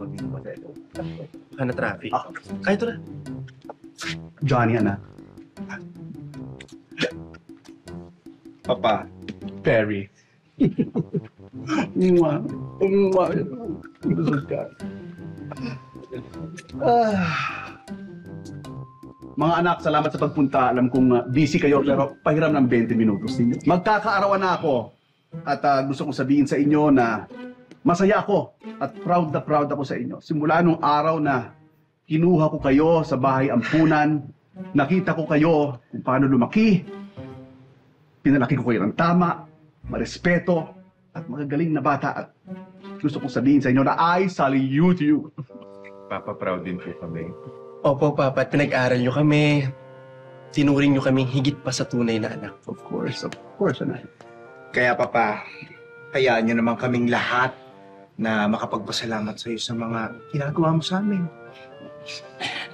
maging modelo. Baka na traffic. Ay, ito na. Johnny, anak. Papa. Perry. Mwah. Mwah. Busog ka. Mga anak, salamat sa pagpunta. Alam kong busy kayo, pero pahiram ng 20 minutos ninyo. Magkakaarawan na ako. At gusto kong sabihin sa inyo na masaya ako at proud ako sa inyo. Simula nung araw na kinuha ko kayo sa bahay ampunan, nakita ko kayo kung paano lumaki, pinalaki ko kayo ng tama, marespeto, at magagaling na bata. At gusto kong sabihin sa inyo na I salute you. Papa, proud din po kami. Opo, Papa, at pinag-aral nyo kami. Tinuring nyo kaming higit pa sa tunay na anak. Of course, anak. Kaya Papa, hayaan nyo naman kaming lahat na makapagpasalamat sa iyo sa mga ginagawa mo sa amin.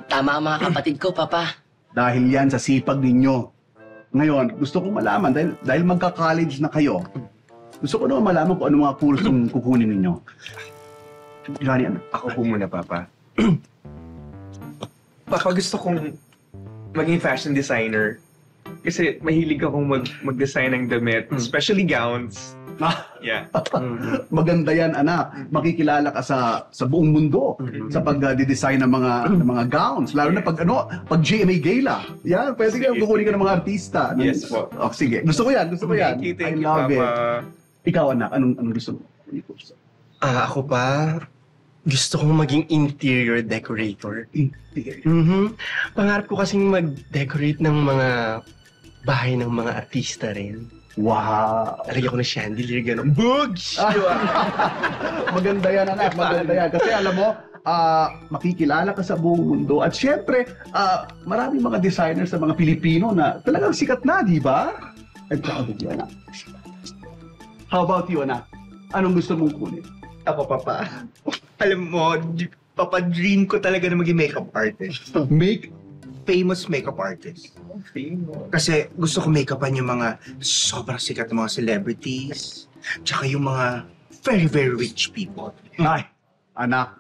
Tama ang mga kapatid ko, Papa. Dahil yan sa sipag ninyo. Ngayon, gusto kong malaman, dahil magka-college na kayo, gusto ko naman malaman kung ano mga kursong kukunin ninyo. Johnny, ano? Ako po muna, Papa. Papa, gusto kong maging fashion designer. Kasi mahilig akong mag-design ng damit, especially gowns. Yeah. Maganda yan, anak. Makikilala ka sa buong mundo sa pag-design ng mga gowns. Lalo na pag GMA Gala. Yan, pwede kang kukunin ka ng mga artista. Yes po. Oh, sige. Gusto ko yan. Thank you, love Papa. it. Ikaw, anak, anong gusto mo? Ako pa, gusto kong maging interior decorator. Pangarap ko kasing mag-decorate ng mga bahay ng mga artista rin. Wow! Alagyan ko ng chandelier, gano'n. Bugs! Maganda yan, anak. Maganda yan. Kasi alam mo, makikilala ka sa buong mundo. At syempre, maraming mga designers sa mga Pilipino na talagang sikat na, di ba? At proud of you, anak. How about you, anak? Anong gusto mong kunin? Ako, Papa. Alam mo, Papa, dream ko talaga na maging makeup artist. Famous makeup artist. Kasi gusto ko make-upan yung mga sobrang sikat na mga celebrities, tsaka yung mga very, very rich people. Ay, anak.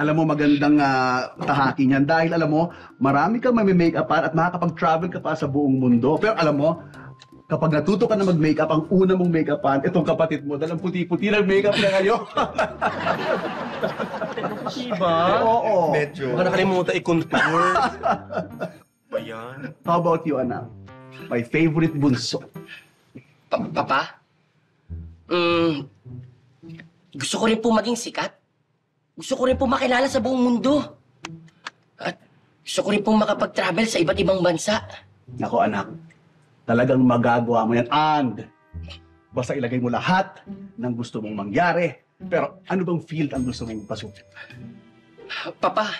Alam mo, magandang tahaki niyan dahil alam mo, marami kang may-make-upan at makakapag-travel ka pa sa buong mundo. Pero alam mo, kapag natuto ka na mag-makeup, ang una mong make-upan, itong kapatid mo, dalang puti-puti ng makeup na ngayon. Diba? Oo. Medyo. Baka nakalimutan i-contour. Ba yan? How about you, anak? My favorite bunso. Papa? Gusto ko rin po maging sikat. Gusto ko rin po makilala sa buong mundo. At gusto ko rin po makapag-travel sa iba't ibang bansa. Nako, anak. Talagang magagawa mo yan. And basta ilagay mo lahat ng gusto mong mangyari. Pero ano bang field ang gusto mong pasukin? Papa,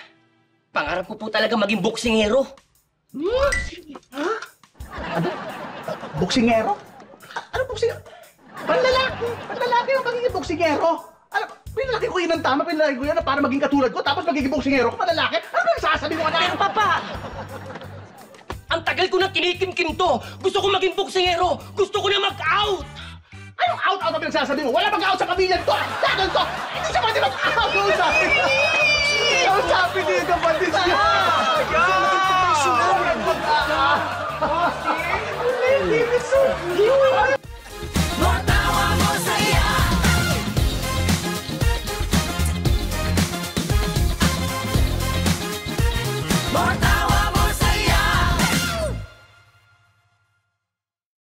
pangarap ko po talaga maging boksingero. Ha? Ano? Boksingero? Ano boksingero? Panlalaki! Panlalaki ang magiging boksingero! Ano? Pinalaki ko yun ng tama, pinalaki ko yan na para maging katulad ko, tapos magiging boksingero ko, panlalaki? Ano bang sasabi mo, anak? Pero Papa! Ang tagal ko na kinikimkim to! Gusto ko maging boksingero! Gusto ko na mag-out! Anong out-out ang pinagsasabi mo? Wala mag-out sa pamilya to! Lagan to! Hindi siya pwede mag-out! Ang sabi niya! Ang sabi niya yung kapatid niya! Matawa mo saya. Matawa